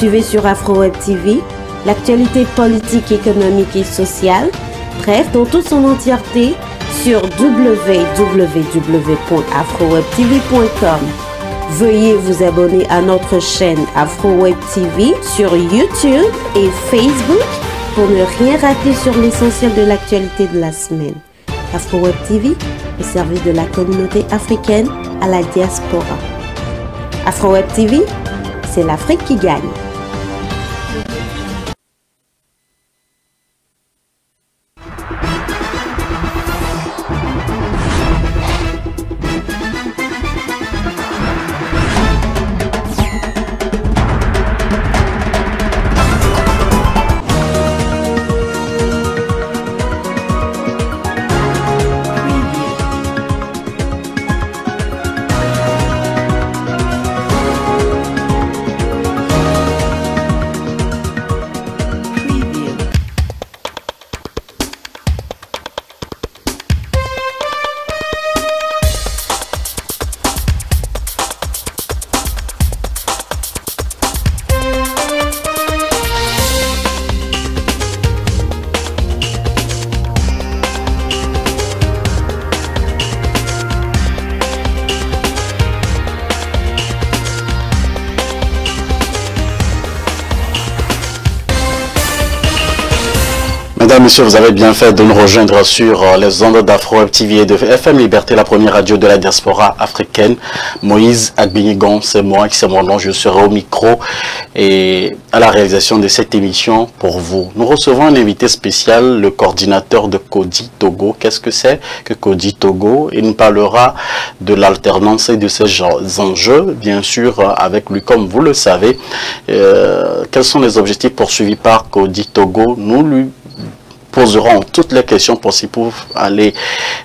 suivez sur AfroWeb TV l'actualité politique, économique et sociale, bref, dans toute son entièreté sur www.afrowebtv.com. Veuillez vous abonner à notre chaîne AfroWeb TV sur YouTube et Facebook pour ne rien rater sur l'essentiel de l'actualité de la semaine. AfroWeb TV, au service de la communauté africaine à la diaspora. AfroWeb TV, c'est l'Afrique qui gagne. Mesdames, Messieurs, vous avez bien fait de nous rejoindre sur les ondes d'AfroWeb TV et de FM Liberté, la première radio de la diaspora africaine. Moïse Agbinigon, c'est moi, c'est mon nom, je serai au micro et à la réalisation de cette émission pour vous. Nous recevons un invité spécial, le coordinateur de Kodi Togo. Qu'est-ce que c'est que Kodi Togo? Il nous parlera de l'alternance et de ces enjeux, bien sûr, avec lui, comme vous le savez. Quels sont les objectifs poursuivis par Kodi Togo? Nous lui poseront toutes les questions possibles pour aller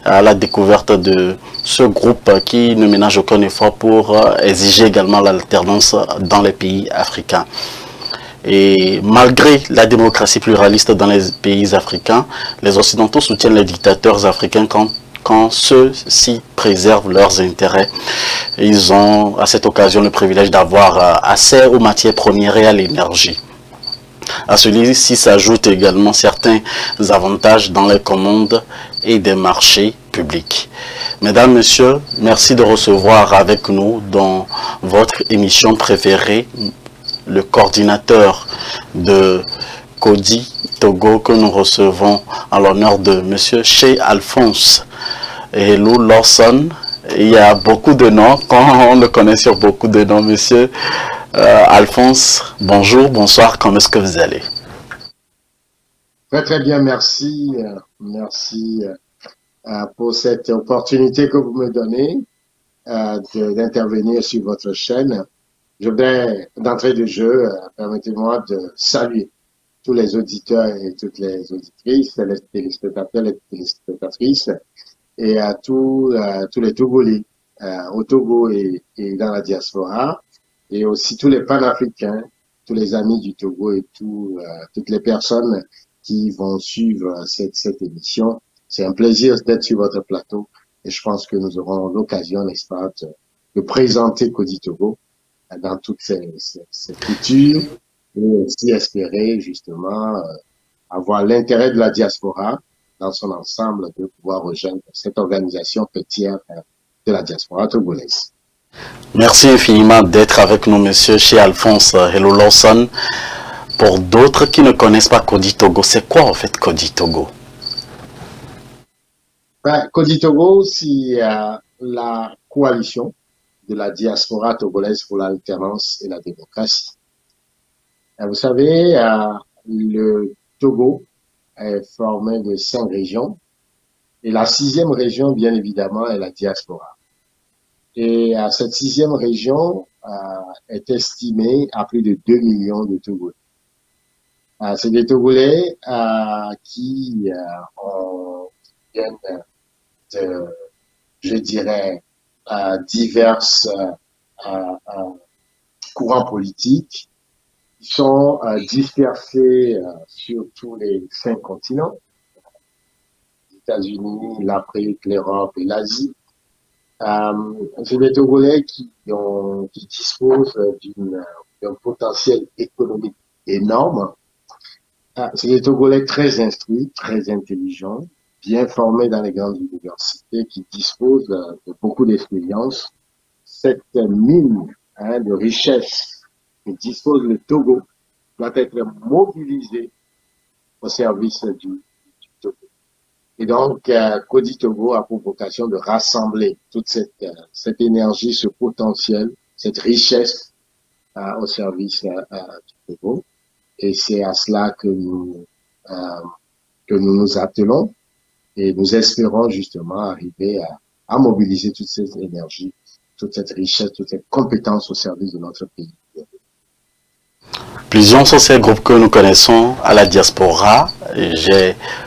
à la découverte de ce groupe qui ne ménage aucun effort pour exiger également l'alternance dans les pays africains. Et malgré la démocratie pluraliste dans les pays africains, les Occidentaux soutiennent les dictateurs africains quand ceux-ci préservent leurs intérêts. Ils ont à cette occasion le privilège d'avoir accès aux matières premières et à l'énergie. À celui-ci s'ajoutent également certains avantages dans les commandes et des marchés publics. Mesdames, Messieurs, merci de recevoir avec nous dans votre émission préférée le coordinateur de Kodi Togo que nous recevons en l'honneur de Monsieur Chez Alphonse Hello Lawson. Il y a beaucoup de noms, quand on le connaît sur beaucoup de noms, Monsieur Alphonse, bonjour, bonsoir, comment est-ce que vous allez? Très très bien, merci. Merci pour cette opportunité que vous me donnez d'intervenir sur votre chaîne. Je voudrais, d'entrée de jeu, permettez-moi de saluer tous les auditeurs et toutes les auditrices, les téléspectateurs et téléspectatrices, et à tous les Togolais au Togo et dans la diaspora, et aussi tous les panafricains, tous les amis du Togo et toutes les personnes qui vont suivre cette émission. C'est un plaisir d'être sur votre plateau et je pense que nous aurons l'occasion, n'est-ce pas, de présenter Kodi Togo dans toutes ces cultures et aussi espérer justement avoir l'intérêt de la diaspora dans son ensemble de pouvoir rejoindre cette organisation fêtière de la diaspora togolaise. Merci infiniment d'être avec nous, Monsieur Chez Alphonse Hello Lawson. Pour d'autres qui ne connaissent pas Kodi Togo, c'est quoi en fait Kodi Togo? Kodi Togo, c'est la coalition de la diaspora togolaise pour l'alternance et la démocratie. Vous savez, le Togo est formé de 5 régions et la 6e région, bien évidemment, est la diaspora. Et cette 6e région est estimée à plus de 2 millions de Togolais. C'est des Togolais qui viennent de, je dirais, divers courants politiques. Ils sont dispersés sur tous les 5 continents, les États-Unis, l'Afrique, l'Europe et l'Asie. C'est des Togolais qui disposent d'une d'un potentiel économique énorme. C'est des Togolais très instruits, très intelligents, bien formés dans les grandes universités, qui disposent de beaucoup d'expérience. Cette mine de richesse que dispose le Togo doit être mobilisée au service du Togo. Et donc, Kodi Togo a pour vocation de rassembler toute cette énergie, ce potentiel, cette richesse au service du Togo. Et c'est à cela que nous nous attelons et nous espérons justement arriver à mobiliser toute cette énergie, toute cette richesse, toute cette compétence au service de notre pays. Plusieurs sont ces groupes que nous connaissons à la diaspora.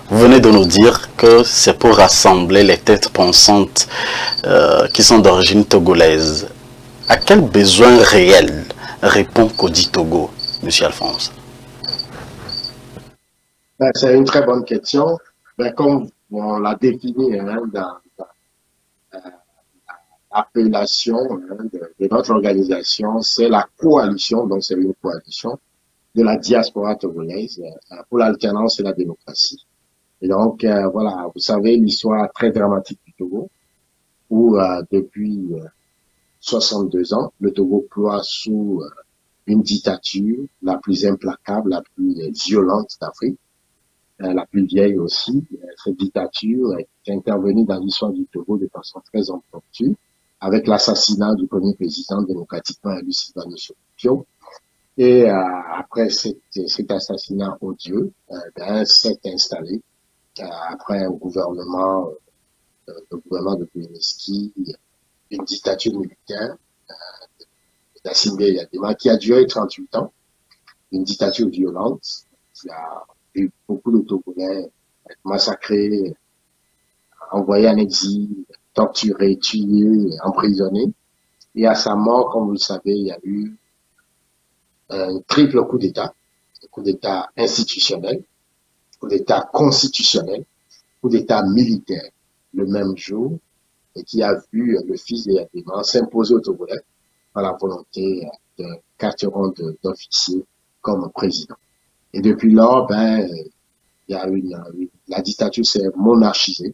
Vous venez de nous dire que c'est pour rassembler les têtes pensantes qui sont d'origine togolaise. À quel besoin réel répond Kodi Togo, M. Alphonse? C'est une très bonne question. Comme on l'a défini dans l'appellation de notre organisation, c'est la coalition, donc c'est une coalition de la diaspora togolaise pour l'alternance et la démocratie. Et donc, voilà, vous savez l'histoire très dramatique du Togo, où depuis 62 ans, le Togo ploie sous une dictature la plus implacable, la plus violente d'Afrique, la plus vieille aussi. Cette dictature est intervenue dans l'histoire du Togo de façon très impromptue, avec l'assassinat du premier président démocratiquement élu Sylvanus Olympio. Et après cet assassinat odieux, s'est installé après un gouvernement, le gouvernement de Beneski, une dictature militaire d'Assimbe Yadema qui a duré 38 ans, une dictature violente qui a vu beaucoup de Togolais être massacrés, envoyés en exil, torturés, tués, emprisonnés. Et à sa mort, comme vous le savez, il y a eu un triple coup d'État institutionnel, coup d'État constitutionnel, coup d'État militaire le même jour, et qui a vu le fils de Yadema s'imposer au Togolais par la volonté de Carteron d'officier comme président. Et depuis lors, il y a la dictature s'est monarchisée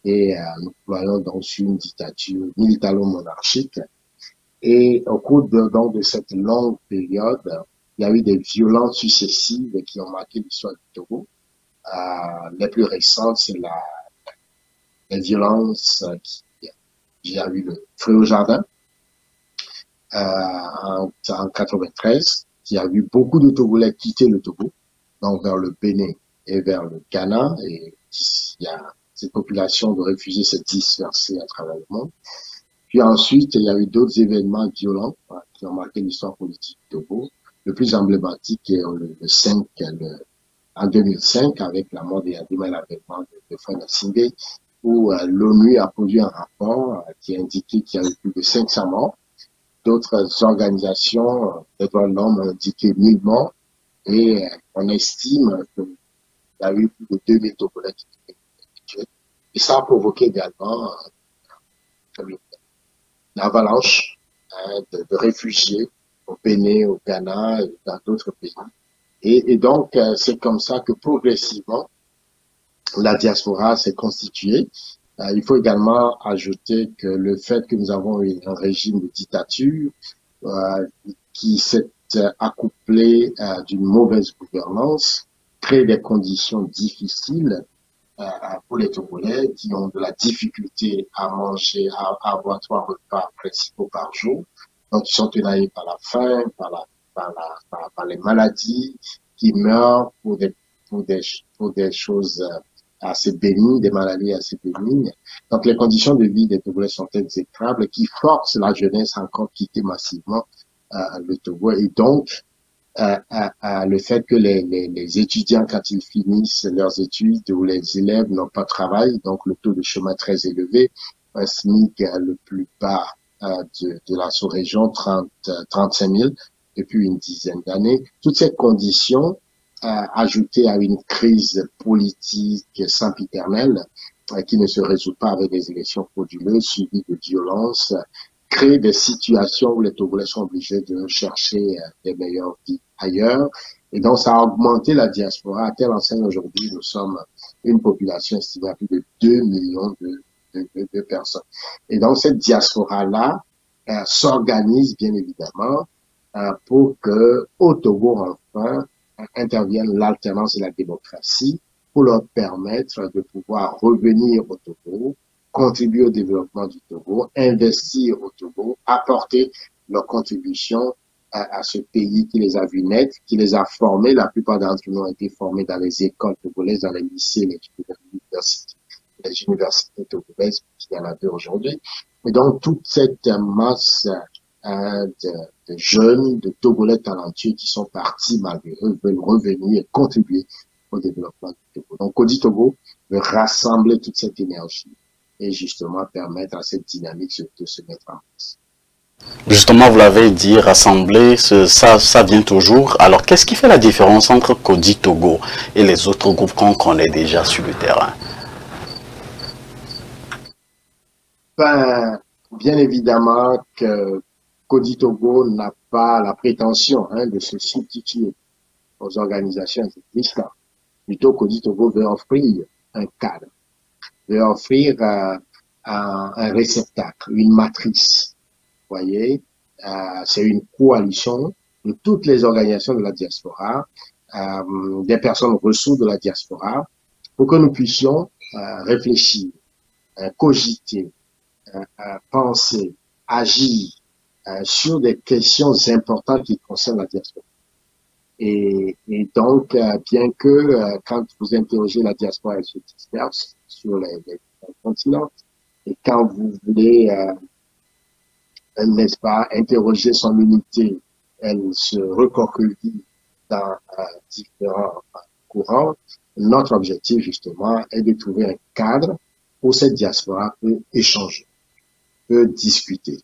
et nous voyons donc sur une dictature militaro-monarchique. Et au cours de cette longue période, il y a eu des violences successives qui ont marqué l'histoire du Togo. Les plus récentes, c'est les violences il y a eu le feu au jardin en 93, qui a vu beaucoup de Togolais quitter le Togo, donc vers le Bénin et vers le Ghana, et il y a cette population de réfugiés s'est dispersée à travers le monde. Puis ensuite, il y a eu d'autres événements violents qui ont marqué l'histoire politique du Togo. Le plus emblématique est en 2005, avec la mort de Yadema et l'avènement de Fred Assimbe, où l'ONU a produit un rapport qui a indiqué qu'il y a eu plus de 500 morts. D'autres organisations des droits de l'homme ont indiqué 1000 morts, et on estime qu'il y a eu plus de 2000 Togolais qui ont été tués. Et ça a provoqué également l'avalanche de réfugiés au Bénin, au Ghana et dans d'autres pays. Et donc, c'est comme ça que progressivement, la diaspora s'est constituée. Il faut également ajouter que le fait que nous avons eu un régime de dictature qui s'est accouplé d'une mauvaise gouvernance crée des conditions difficiles pour les Togolais qui ont de la difficulté à manger, à avoir 3 repas principaux par jour. Donc, ils sont tenaillés par la faim, par les maladies, qui meurent pour des choses assez bénignes, des maladies assez bénignes. Donc, les conditions de vie des Togolais sont exécrables, qui forcent la jeunesse à encore quitter massivement le Togo. Et donc, le fait que les étudiants, quand ils finissent leurs études, ou les élèves n'ont pas de travail, donc le taux de chômage très élevé, un SMIC le plus bas de la sous-région, 35 000 depuis une dizaine d'années. Toutes ces conditions, ajoutées à une crise politique sempiternelle qui ne se résout pas avec des élections frauduleuses suivies de violences, crée des situations où les Togolais sont obligés de chercher des meilleures vies ailleurs. Et donc, ça a augmenté la diaspora à telle enseigne aujourd'hui, nous sommes une population estimée à plus de 2 millions de personnes. Et donc, cette diaspora-là s'organise bien évidemment pour que au Togo, enfin, intervienne l'alternance et la démocratie pour leur permettre de pouvoir revenir au Togo, contribuer au développement du Togo, investir au Togo, apporter leur contribution à ce pays qui les a vus naître, qui les a formés. La plupart d'entre nous ont été formés dans les écoles togolaises, dans les lycées, les universités togolaises, il y en a deux aujourd'hui. Et donc, toute cette masse de jeunes, de Togolais talentueux qui sont partis malgré eux, veulent revenir et contribuer au développement du Togo. Donc, Kodi Togo veut rassembler toute cette énergie et justement permettre à cette dynamique de se mettre en place. Justement, vous l'avez dit, rassembler, ça vient toujours. Alors, qu'est-ce qui fait la différence entre Kodi Togo et les autres groupes qu'on connaît déjà sur le terrain? Ben, bien évidemment que Kodi Togo n'a pas la prétention de se substituer aux organisations existantes. Plutôt, Kodi Togo veut offrir un cadre, veut offrir un réceptacle, une matrice. Vous voyez, c'est une coalition de toutes les organisations de la diaspora, des personnes ressources de la diaspora, pour que nous puissions réfléchir, cogiter, penser, agir sur des questions importantes qui concernent la diaspora. Et donc, bien que quand vous interrogez la diaspora, elle se disperse sur les continents, et quand vous voulez, n'est-ce pas, interroger son unité, elle se recroqueville dans différents courants. Notre objectif, justement, est de trouver un cadre où cette diaspora peut échanger, peut discuter,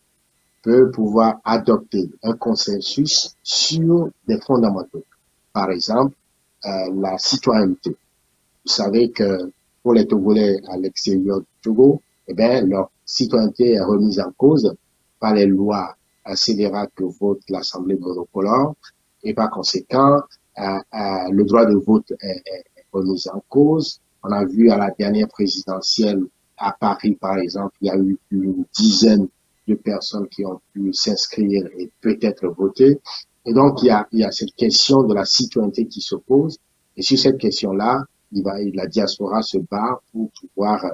peut pouvoir adopter un consensus sur des fondamentaux. Par exemple, la citoyenneté. Vous savez que pour les Togolais à l'extérieur du Togo, eh bien, leur citoyenneté est remise en cause par les lois scélérates que vote l'Assemblée monocolore et par conséquent, le droit de vote est remis en cause. On a vu à la dernière présidentielle à Paris, par exemple, il y a eu une dizaine de personnes qui ont pu s'inscrire et peut-être voter. Et donc, il y a cette question de la citoyenneté qui se pose. Et sur cette question-là, la diaspora se bat pour pouvoir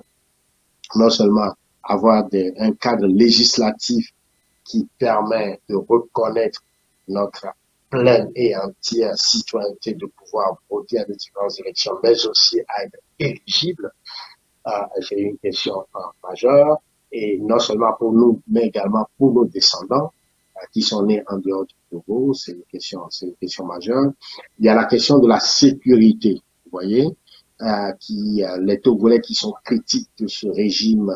non seulement avoir un cadre législatif qui permet de reconnaître notre pleine et entière citoyenneté, de pouvoir voter à des différentes élections, mais aussi à être éligible. C'est une question majeure, et non seulement pour nous, mais également pour nos descendants qui sont nés en dehors du Togo. C'est une question majeure. Il y a la question de la sécurité, vous voyez, les Togolais qui sont critiques de ce régime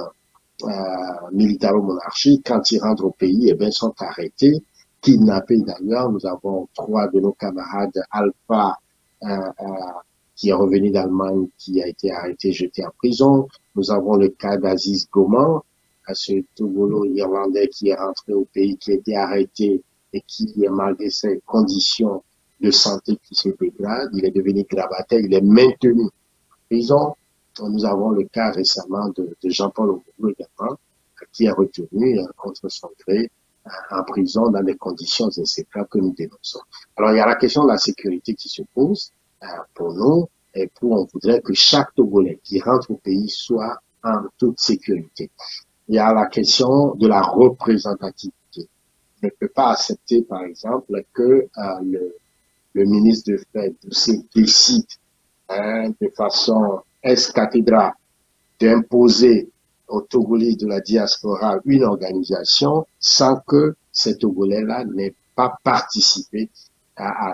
militaro-monarchique, quand ils rentrent au pays, eh bien, sont arrêtés, kidnappés d'ailleurs. Nous avons 3 de nos camarades, Alpha, qui est revenu d'Allemagne, qui a été arrêté, jeté en prison. Nous avons le cas d'Aziz Goman, ce Togolo-Irlandais qui est rentré au pays, qui a été arrêté et qui, malgré ses conditions de santé qui se dégradent, il est devenu grabataire, il est maintenu en prison. Nous avons le cas récemment de Jean-Paul Ogogo également, qui est retenu contre son gré en prison dans des conditions exécrables que nous dénonçons. Alors, il y a la question de la sécurité qui se pose pour nous, et on voudrait que chaque Togolais qui rentre au pays soit en toute sécurité. Il y a la question de la représentativité. On ne peut pas accepter, par exemple, que le ministre de Fait décide de façon ex-cathédrale d'imposer aux Togolais de la diaspora une organisation sans que ces Togolais-là n'aient pas participé à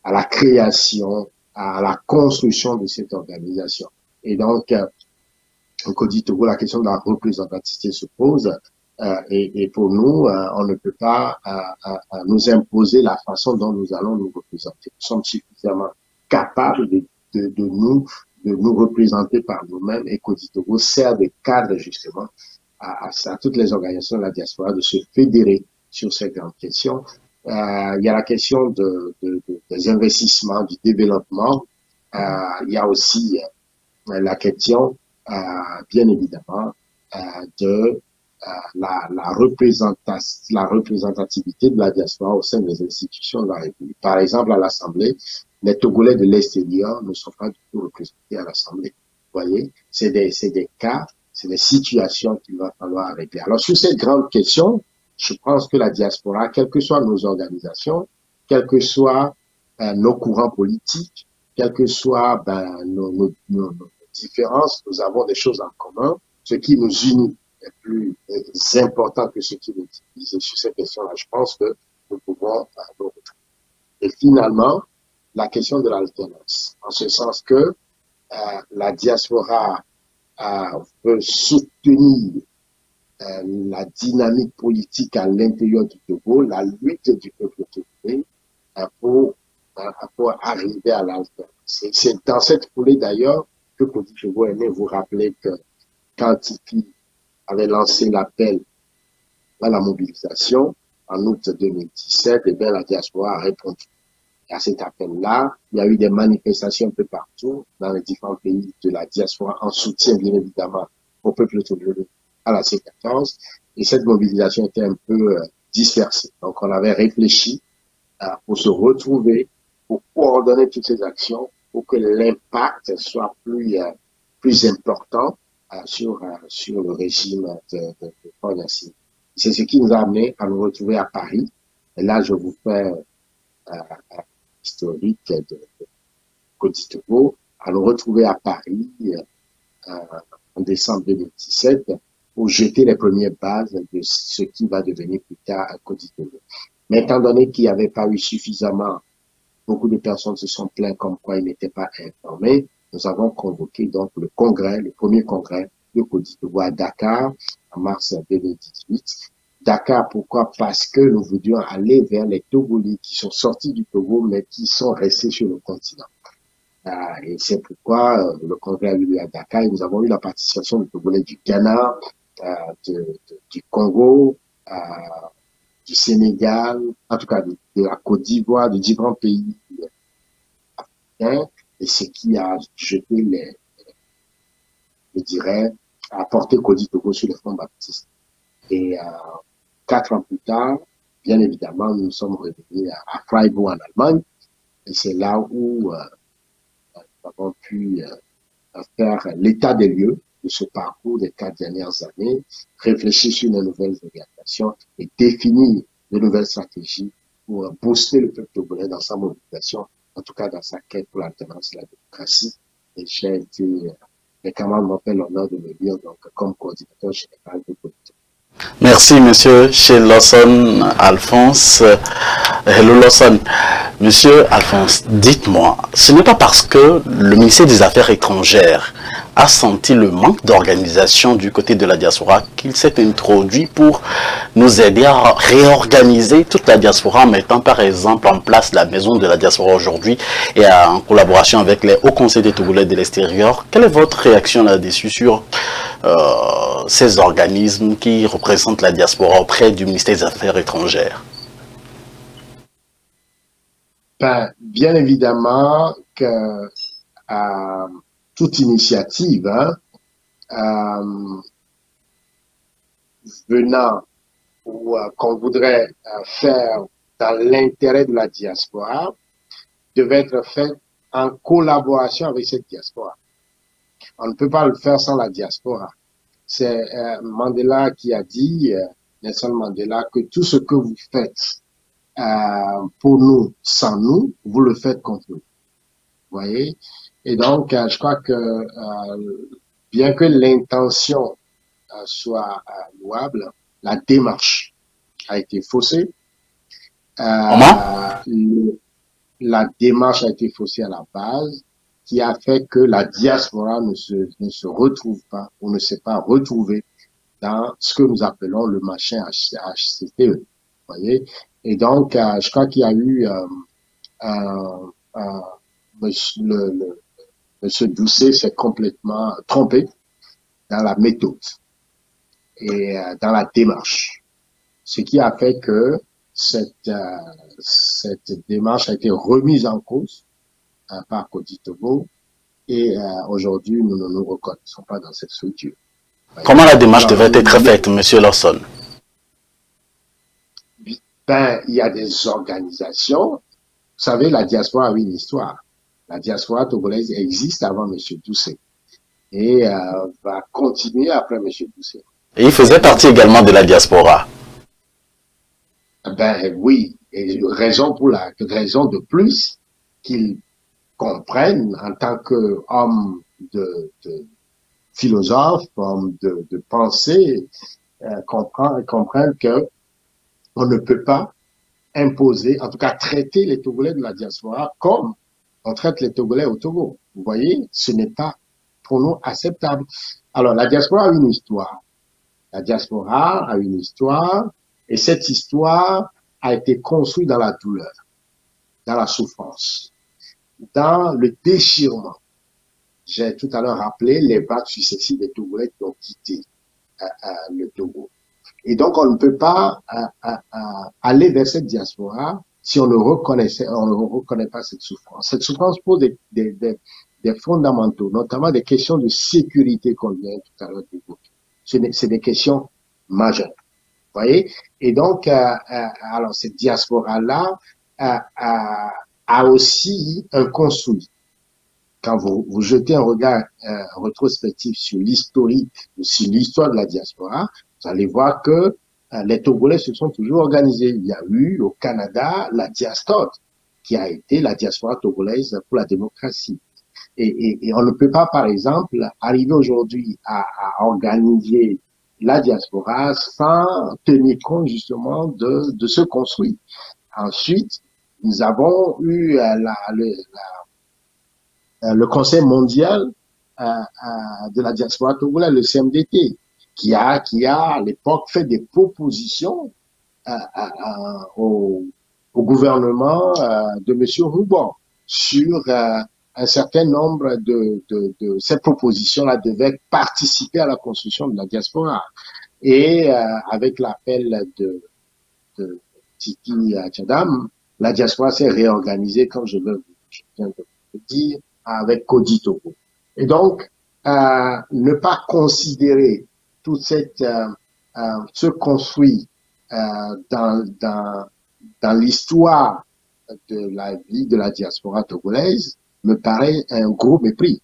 la création, à la construction de cette organisation. Et donc, au Kodi Togo, la question de la représentativité se pose. Et pour nous, on ne peut pas nous imposer la façon dont nous allons nous représenter. Nous sommes suffisamment capables de nous représenter par nous-mêmes, et Kodi Togo sert de cadre justement à toutes les organisations de la diaspora de se fédérer sur ces grandes questions. Il y a la question des investissements, du développement. Il y a aussi la question, bien évidemment, de la représentativité de la diaspora au sein des institutions de la République. Par exemple, à l'Assemblée, les Togolais de l'extérieur ne sont pas du tout représentés à l'Assemblée. Vous voyez, c'est des cas, c'est des situations qu'il va falloir régler. Alors, sur cette grande question, je pense que la diaspora, quelles que soient nos organisations, quels que soient nos courants politiques, quelles que soient nos différences, nous avons des choses en commun. Ce qui nous unit est plus important que ce qui nous divise. Et sur cette question-là, je pense que nous pouvons nous retrouver. Et finalement, la question de l'alternance, en ce sens que la diaspora veut soutenir la dynamique politique à l'intérieur du Togo, la lutte du peuple togolais pour arriver à l'alternance. C'est dans cette foulée d'ailleurs que Kodi Togo est né. Vous rappelez que quand Tipi avait lancé l'appel à la mobilisation en août 2017, et bien la diaspora a répondu à cet appel-là. Il y a eu des manifestations un peu partout dans les différents pays de la diaspora en soutien, bien évidemment, au peuple togolais à la C14. Et cette mobilisation était un peu dispersée. Donc, on avait réfléchi pour se retrouver, pour coordonner toutes ces actions, pour que l'impact soit plus important sur le régime de Paul Yassine. C'est ce qui nous a amené à nous retrouver à Paris. Et là, je vous fais historique de Kodi Togo, à nous retrouver à Paris en décembre 2017 pour jeter les premières bases de ce qui va devenir plus tard Kodi Togo. Mais étant donné qu'il n'y avait pas eu suffisamment, beaucoup de personnes se sont plaintes comme quoi ils n'étaient pas informés, nous avons convoqué donc le premier congrès de Kodi Togo à Dakar en mars 2018. Dakar, pourquoi? Parce que nous voulions aller vers les Togolais qui sont sortis du Togo, mais qui sont restés sur le continent. Et c'est pourquoi le congrès a eu lieu à Dakar et nous avons eu la participation de Togolais du Ghana, du Congo, du Sénégal, en tout cas de la Côte d'Ivoire, de différents pays africains, et ce qui a jeté je dirais, a porté Kodi Togo sur le front baptiste. Et 4 ans plus tard, bien évidemment, nous sommes revenus à Freiburg en Allemagne, et c'est là où nous avons pu faire l'état des lieux de ce parcours des 4 dernières années, réfléchir sur de nouvelles orientations et définir de nouvelles stratégies pour booster le peuple togolais dans sa mobilisation, en tout cas dans sa quête pour l'alternance et la démocratie. Et j'ai été, les camarades m'ont fait l'honneur de me lire donc, comme coordinateur général de Kodi Togo. Merci, monsieur chez Lawson Alphonse. Hello Lawson. Monsieur Alphonse, dites-moi, ce n'est pas parce que le ministère des Affaires étrangères a senti le manque d'organisation du côté de la diaspora qu'il s'est introduit pour nous aider à réorganiser toute la diaspora en mettant par exemple en place la maison de la diaspora aujourd'hui et en collaboration avec les hauts conseils des Togolais de l'extérieur. Quelle est votre réaction là-dessus sur ces organismes qui représentent la diaspora auprès du ministère des Affaires étrangères? Bien évidemment que toute initiative venant ou qu'on voudrait faire dans l'intérêt de la diaspora devait être faite en collaboration avec cette diaspora. On ne peut pas le faire sans la diaspora. C'est Mandela qui a dit, Nelson Mandela, que tout ce que vous faites pour nous, sans nous, vous le faites contre nous. Vous voyez? Et donc, je crois que bien que l'intention soit louable, la démarche a été faussée. La démarche a été faussée à la base, qui a fait que la diaspora ne se retrouve pas, ou ne s'est pas retrouvée dans ce que nous appelons le machin HCTE. Vous voyez? Et donc, je crois qu'il y a eu Monsieur Doucet s'est complètement trompé dans la méthode. et dans la démarche. Ce qui a fait que cette démarche a été remise en cause par Kodi-Togo et aujourd'hui, nous ne nous reconnaissons pas dans cette structure. Comment la démarche devrait être faite, Monsieur Lawson? Ben, il y a des organisations. Vous savez, la diaspora a une histoire. La diaspora togolaise existe avant M. Doucet et va continuer après M. Doucet. Et il faisait partie également de la diaspora. Ben oui, et raison de plus qu'ils comprennent en tant qu'hommes de philosophes, hommes de pensée, comprennent que on ne peut pas imposer, en tout cas traiter les Togolais de la diaspora comme on traite les Togolais au Togo. Vous voyez, ce n'est pas pour nous acceptable. Alors, la diaspora a une histoire. La diaspora a une histoire et cette histoire a été construite dans la douleur, dans la souffrance, dans le déchirement. J'ai tout à l'heure rappelé les vagues successives des Togolais qui ont quitté le Togo. Et donc, on ne peut pas aller vers cette diaspora si on ne reconnaît pas cette souffrance. Cette souffrance pose des fondamentaux, notamment des questions de sécurité qu'on vient tout à l'heure d'évoquer. C'est des questions majeures. Vous voyez? Et donc, alors, cette diaspora-là a aussi un construit. Quand vous jetez un regard rétrospectif sur l'historique, sur l'histoire de la diaspora, vous allez voir que les Togolais se sont toujours organisés. Il y a eu au Canada la diastote, qui a été la diaspora togolaise pour la démocratie. Et on ne peut pas, par exemple, arriver aujourd'hui à organiser la diaspora sans tenir compte justement de ce construit. Ensuite, nous avons eu le Conseil mondial de la diaspora togolaise, le CMDT, qui a à l'époque fait des propositions au gouvernement de M. Rouban sur un certain nombre de ces propositions-là devaient participer à la construction de la diaspora. Et avec l'appel de Tiki Tchadam, la diaspora s'est réorganisée, comme je viens de le dire, avec Kodi-Togo. Et donc, ne pas considérer tout ce construit dans l'histoire de la vie de la diaspora togolaise me paraît un gros mépris,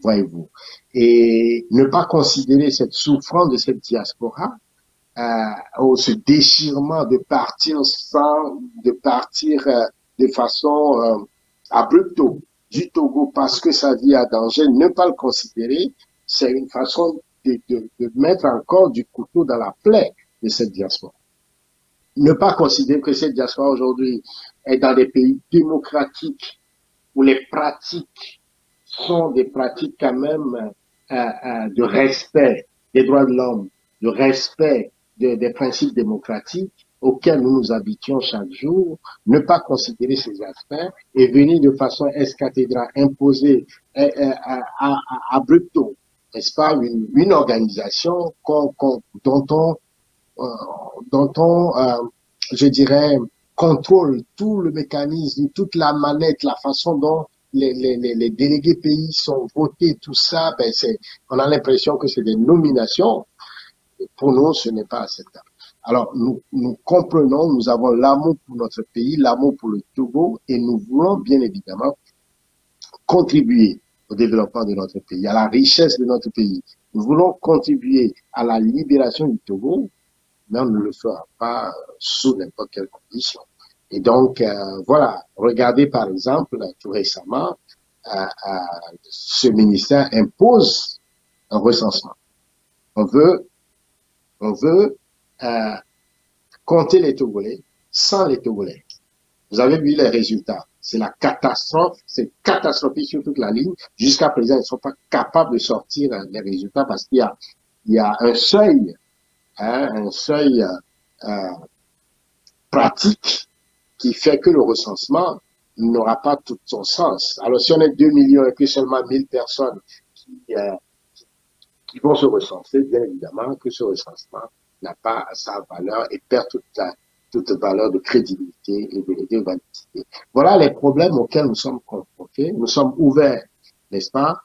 voyez-vous. Et ne pas considérer cette souffrance de cette diaspora, ce déchirement de partir de façon abrupte du Togo parce que sa vie est à danger, ne pas le considérer, c'est une façon de mettre encore du couteau dans la plaie de cette diaspora. Ne pas considérer que cette diaspora aujourd'hui est dans des pays démocratiques où les pratiques sont des pratiques quand même de respect des droits de l'homme, de respect des principes démocratiques auxquels nous nous habituons chaque jour, ne pas considérer ces aspects et venir de façon escathédrale, imposer abrupto, n'est-ce pas, une organisation dont on je dirais, contrôle tout le mécanisme, toute la manette, la façon dont les délégués pays sont votés, tout ça, ben on a l'impression que c'est des nominations. Pour nous, ce n'est pas acceptable. Alors, nous comprenons, nous avons l'amour pour notre pays, l'amour pour le Togo, et nous voulons bien évidemment contribuer au développement de notre pays, à la richesse de notre pays. Nous voulons contribuer à la libération du Togo, mais on ne le fera pas sous n'importe quelle condition. Et donc, voilà, regardez par exemple, tout récemment, ce ministère impose un recensement. On veut compter les Togolais sans les Togolais. Vous avez vu les résultats. C'est la catastrophe, c'est catastrophique sur toute la ligne. Jusqu'à présent, ils ne sont pas capables de sortir les résultats parce qu'il y a un seuil, pratique qui fait que le recensement n'aura pas tout son sens. Alors, si on est 2 millions et que seulement 1000 personnes qui qui vont se recenser, bien évidemment que ce recensement n'a pas sa valeur et perd toute valeur de crédibilité et de validité. Voilà les problèmes auxquels nous sommes confrontés. Nous sommes ouverts, n'est-ce pas,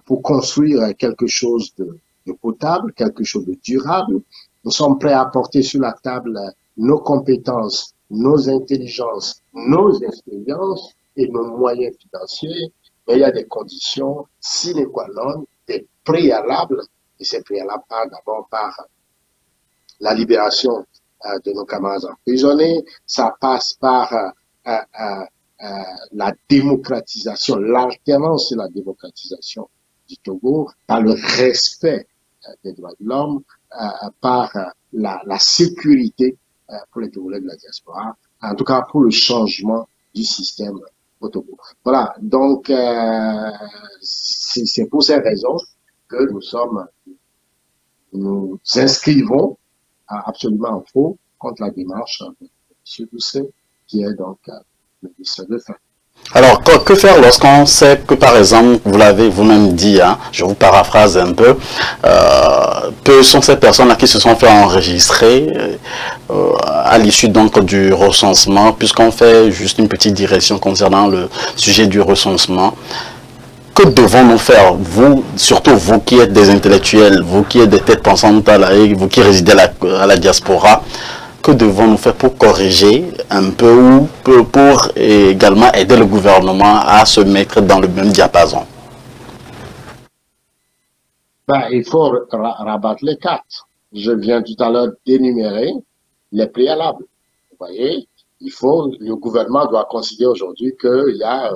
pour construire quelque chose de potable, quelque chose de durable. Nous sommes prêts à porter sur la table nos compétences, nos intelligences, nos expériences et nos moyens financiers. Mais il y a des conditions sine qua non, des préalables, et ces préalables passent d'abord par la libération de nos camarades emprisonnés, ça passe par la démocratisation, l'alternance et la démocratisation du Togo, par le respect des droits de l'homme, par la sécurité pour les Togolais de la diaspora, en tout cas pour le changement du système au Togo. Voilà, donc c'est pour ces raisons que nous inscrivons absolument en faux contre la démarche de M. Doucet, qui est donc le ministre de fin. Alors, que faire lorsqu'on sait que, par exemple, vous l'avez vous-même dit, hein, je vous paraphrase un peu, peu sont ces personnes-là qui se sont fait enregistrer à l'issue donc du recensement, puisqu'on fait juste une petite direction concernant le sujet du recensement. Que devons-nous faire, vous, surtout vous qui êtes des intellectuels, vous qui êtes des têtes pensantes, vous qui résidez à la diaspora, que devons-nous faire pour corriger un peu ou pour également aider le gouvernement à se mettre dans le même diapason? Il faut rabattre les cartes. Je viens tout à l'heure d'énumérer les préalables. Vous voyez, le gouvernement doit considérer aujourd'hui qu'il y a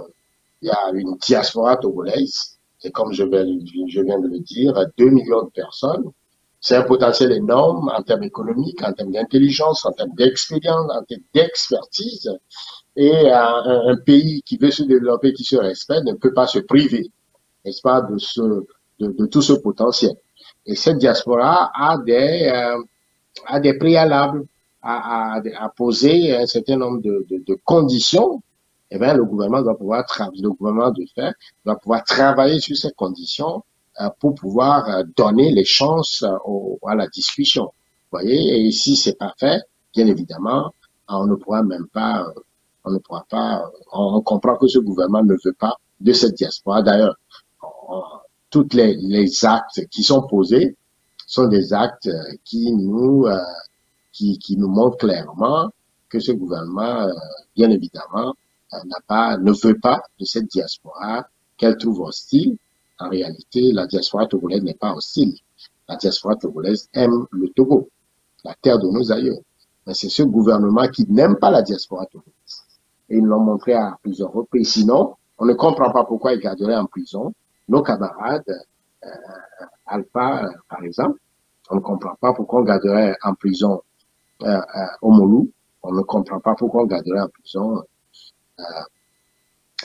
une diaspora togolaise, et comme je viens de le dire, 2 millions de personnes. C'est un potentiel énorme en termes économiques, en termes d'intelligence, en termes d'expérience, en termes d'expertise. Et un pays qui veut se développer, qui se respecte, ne peut pas se priver, n'est-ce pas, de tout ce potentiel. Et cette diaspora a des préalables à poser un certain nombre de conditions. Eh bien, le gouvernement doit pouvoir travailler sur ces conditions pour pouvoir donner les chances à la discussion. Vous voyez, et si c'est pas fait, bien évidemment, on comprend que ce gouvernement ne veut pas de cette diaspora. D'ailleurs, toutes les actes qui sont posés sont des actes qui nous montrent clairement que ce gouvernement, bien évidemment, ne veut pas de cette diaspora qu'elle trouve hostile. En réalité, la diaspora togolaise n'est pas hostile. La diaspora togolaise aime le Togo, la terre de nos aïeux. Mais c'est ce gouvernement qui n'aime pas la diaspora togolaise. Et ils l'ont montré à plusieurs reprises. Sinon, on ne comprend pas pourquoi ils garderaient en prison nos camarades, Alpha, par exemple. On ne comprend pas pourquoi on garderait en prison Omolu. On ne comprend pas pourquoi on garderait en prison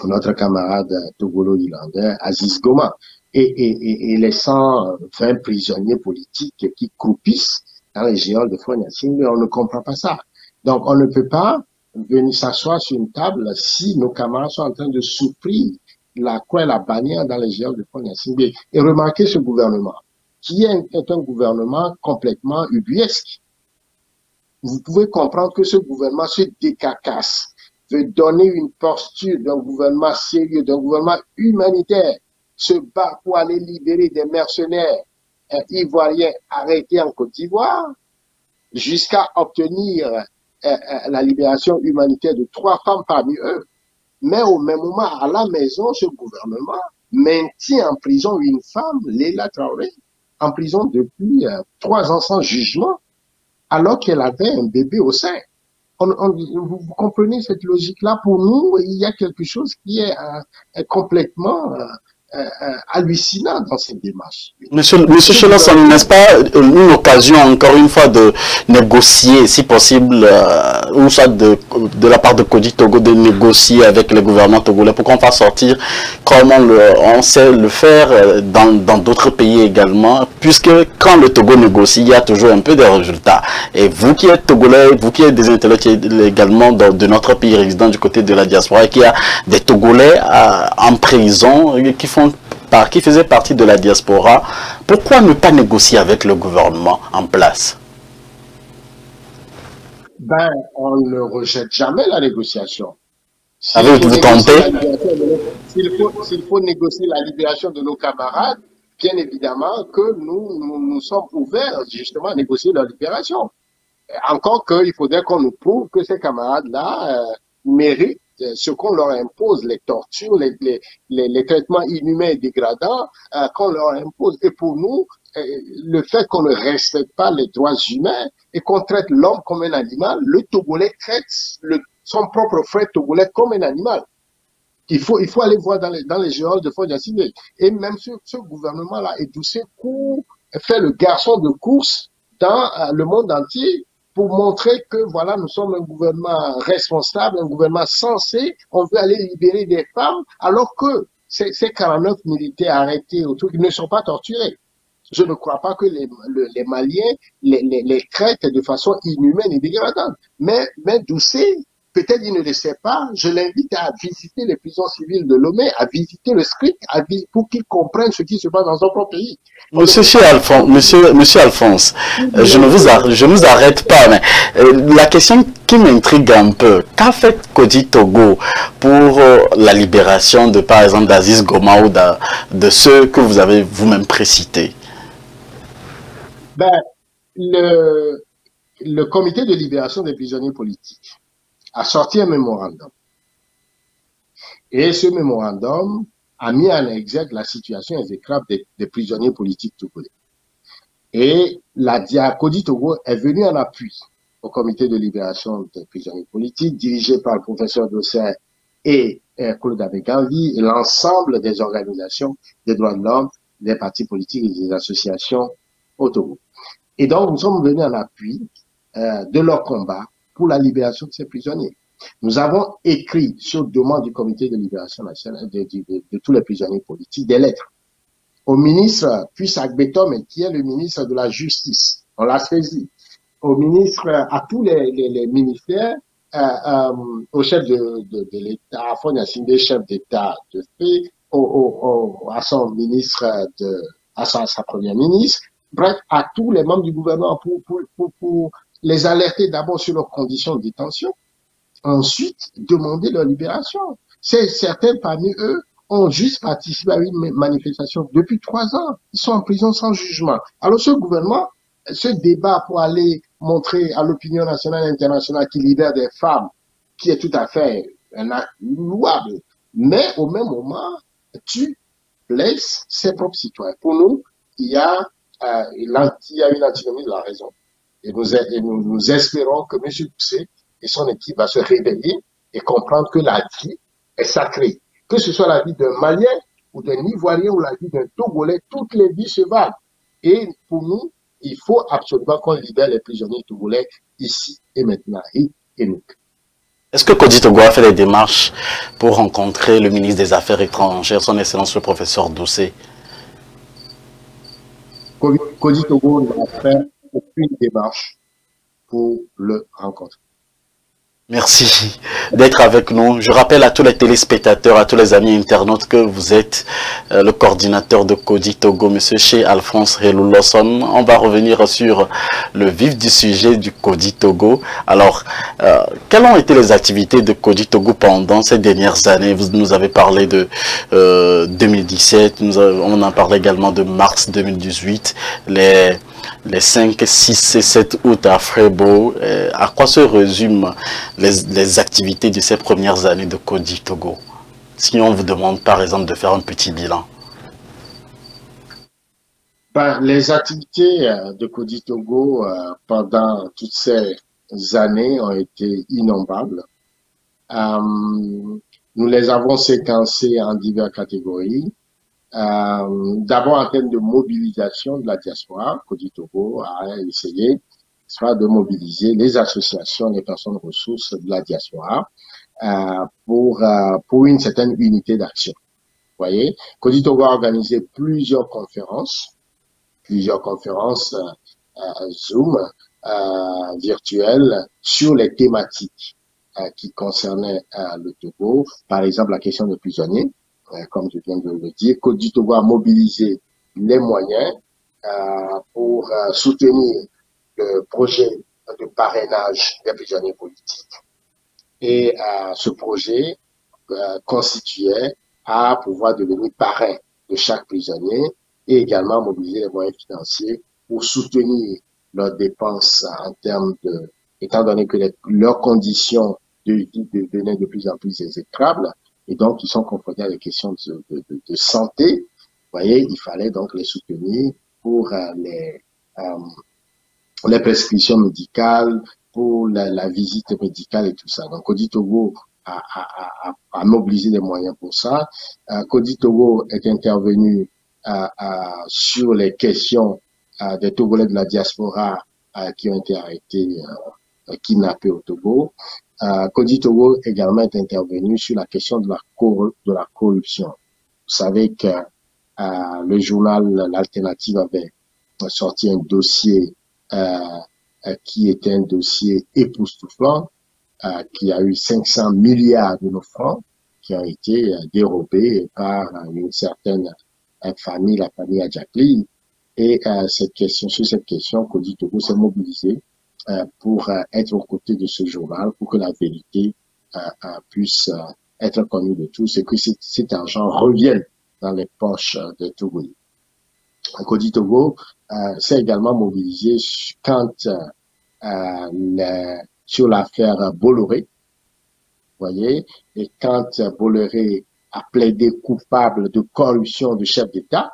notre camarade togolo-irlandais Aziz Goma et les 120 prisonniers politiques qui croupissent dans les géoles de Frogne-Assingbe. On ne comprend pas ça. Donc on ne peut pas venir s'asseoir sur une table si nos camarades sont en train de souffrir la croix et la bannière dans les géoles de Frogne-Assingbe. Et remarquez ce gouvernement qui est un gouvernement complètement ubuesque. Vous pouvez comprendre que ce gouvernement se décarcasse, veut donner une posture d'un gouvernement sérieux, d'un gouvernement humanitaire, se bat pour aller libérer des mercenaires ivoiriens arrêtés en Côte d'Ivoire, jusqu'à obtenir la libération humanitaire de 3 femmes parmi eux. Mais au même moment, à la maison, ce gouvernement maintient en prison une femme, Leila Traoré, en prison depuis 3 ans sans jugement, alors qu'elle avait un bébé au sein. Vous comprenez cette logique-là? Pour nous, il y a quelque chose qui est complètement hallucinant dans cette démarche. Monsieur Chelos, n'est-ce pas une occasion, encore une fois, de négocier, si possible, ou soit de la part de Kodi Togo, de négocier avec le gouvernement togolais pour qu'on fasse sortir, comme on sait le faire dans d'autres pays également, puisque quand le Togo négocie, il y a toujours un peu de résultats. Et vous qui êtes togolais, vous qui êtes des intellectuels également de notre pays résident du côté de la diaspora, et qui a des Togolais en prison qui faisaient partie de la diaspora, Pourquoi ne pas négocier avec le gouvernement en place? Ben, on ne rejette jamais la négociation. Avez-vous tenté? S'il faut négocier la libération de nos camarades, bien évidemment que nous sommes ouverts justement à négocier leur libération. Encore qu'il faudrait qu'on nous prouve que ces camarades-là méritent ce qu'on leur impose, les tortures, les traitements inhumains et dégradants qu'on leur impose. Et pour nous, le fait qu'on ne respecte pas les droits humains et qu'on traite l'homme comme un animal, le Togolais traite son propre frère togolais comme un animal. Il faut aller voir dans les journaux de Fond Yacine. Et même ce gouvernement-là est doucet pour faire le garçon de course dans le monde entier pour montrer que voilà, nous sommes un gouvernement responsable, un gouvernement sensé, on veut aller libérer des femmes, alors que ces 49 militaires arrêtés autour, ils ne sont pas torturés. Je ne crois pas que les Maliens les traitent de façon inhumaine et dégradante. Mais Doucet, peut-être il ne le sait pas, je l'invite à visiter les prisons civiles de Lomé, à visiter le script, pour qu'il comprenne ce qui se passe dans son propre pays. Monsieur Alphonse, je ne vous arrête pas, mais la question qui m'intrigue un peu, qu'a fait Kodi Togo pour la libération de, par exemple, d'Aziz Goma ou de ceux que vous avez vous-même précités? Ben, le comité de libération des prisonniers politiques a sorti un mémorandum. Et ce mémorandum a mis en exergue la situation exécrable des prisonniers politiques togolais. Et la Kodi Togo est venue en appui au comité de libération des prisonniers politiques, dirigé par le professeur Doucet et Claude Abeganvi, et l'ensemble des organisations des droits de l'homme, des partis politiques et des associations au Togo. Et donc, nous sommes venus en appui de leur combat pour la libération de ces prisonniers. Nous avons écrit, sur demande du comité de libération nationale de tous les prisonniers politiques, des lettres au ministre Puissac Betom, qui est le ministre de la Justice. On l'a saisi. Au ministre, à tous les ministères, au chef de l'État, à Fond-Yacine, chef d'État de fait, à son ministre, à sa première ministre, bref, à tous les membres du gouvernement pour les alerter d'abord sur leurs conditions de détention, ensuite demander leur libération. Certains parmi eux ont juste participé à une manifestation depuis 3 ans. Ils sont en prison sans jugement. Alors ce gouvernement, ce débat pour aller montrer à l'opinion nationale et internationale qu'il libère des femmes, qui est tout à fait un acte louable, mais au même moment, tu laisses ses propres citoyens. Pour nous, il y a une antinomie de la raison. Et nous espérons que M. Doucet et son équipe va se réveiller et comprendre que la vie est sacrée. Que ce soit la vie d'un Malien ou d'un Ivoirien ou la vie d'un Togolais, toutes les vies se valent. Et pour nous, il faut absolument qu'on libère les prisonniers togolais ici et maintenant. Et nous. Est-ce que Kodi Togo a fait des démarches pour rencontrer le ministre des Affaires étrangères, son Excellence le professeur Doucet? Kodi Togo n'a fait aucune démarche pour le rencontrer. Merci d'être avec nous. Je rappelle à tous les téléspectateurs, à tous les amis internautes que vous êtes le coordinateur de Kodi Togo, Monsieur Che Alphonse Relou-Lawson. On va revenir sur le vif du sujet du Kodi Togo. Alors, quelles ont été les activités de Kodi Togo pendant ces dernières années? Vous nous avez parlé de 2017, on en parlait également de mars 2018, les 5, 6 et 7 août à Frébo. À quoi se résument les activités de ces premières années de Kodi Togo? Si on vous demande par exemple de faire un petit bilan. Les activités de Kodi Togo pendant toutes ces années ont été innombrables. Nous les avons séquencées en diverses catégories. D'abord en termes de mobilisation de la diaspora, Kodi Togo a essayé de mobiliser les associations, les personnes ressources de la diaspora pour une certaine unité d'action. Vous voyez, Kodi Togo a organisé plusieurs conférences Zoom virtuelles sur les thématiques qui concernaient le Togo, par exemple la question des prisonniers. Comme je viens de le dire, Kodi Togo a mobilisé les moyens pour soutenir le projet de parrainage des prisonniers politiques. Et ce projet constituait à pouvoir devenir parrain de chaque prisonnier et également mobiliser les moyens financiers pour soutenir leurs dépenses en termes de, étant donné que leurs conditions de vie devenaient de plus en plus exécrables et donc ils sont confrontés à des questions de santé. Vous voyez, il fallait donc les soutenir pour les prescriptions médicales, pour la visite médicale et tout ça. Donc, Kodi Togo a mobilisé des moyens pour ça. Kodi Togo est intervenu sur les questions des Togolais de la diaspora qui ont été arrêtés, kidnappés au Togo. Kodi Togo également est intervenu sur la question de la corruption. Vous savez que le journal L'Alternative avait sorti un dossier qui était un dossier époustouflant, qui a eu 500 milliards de nos francs qui ont été dérobés par une certaine famille, la famille Adjakli. Et sur cette question, Kodi Togo s'est mobilisé pour être aux côtés de ce journal, pour que la vérité puisse être connue de tous et que cet argent revienne dans les poches des Togolais. Kodi Togo s'est également mobilisé sur l'affaire Bolloré, voyez, et quand Bolloré a plaidé coupable de corruption de chef d'État,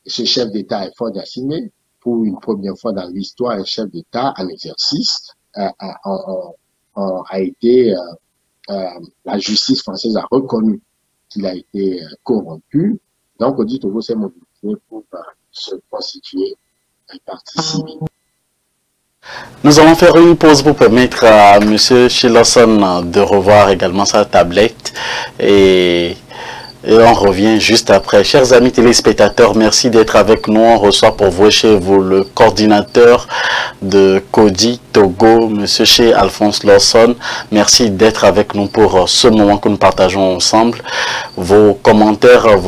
ce chef d'État est fort d'assumer, pour une première fois dans l'histoire, un chef d'État en exercice a été, la justice française a reconnu qu'il a été corrompu. Donc, Kodi Togo s'est mobilisé pour se constituer un parti civil. Nous allons faire une pause pour permettre à M. Shiloson de revoir également sa tablette et on revient juste après. Chers amis téléspectateurs, merci d'être avec nous. On reçoit pour vous chez vous le coordinateur de Kodi Togo, M. Chez Alphonse Lawson. Merci d'être avec nous pour ce moment que nous partageons ensemble. Vos commentaires,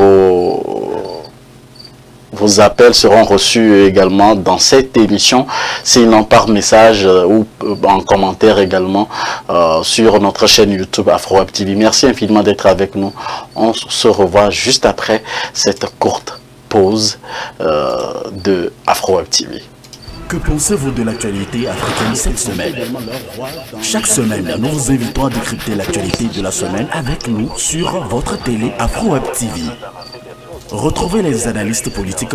vos appels seront reçus également dans cette émission, sinon par message ou en commentaire également sur notre chaîne YouTube AfroWeb TV. Merci infiniment d'être avec nous. On se revoit juste après cette courte pause de AfroWeb TV. Que pensez-vous de l'actualité africaine cette semaine? Chaque semaine, nous vous invitons à décrypter l'actualité de la semaine avec nous sur votre télé AfroWeb TV. Retrouvez les analystes politiques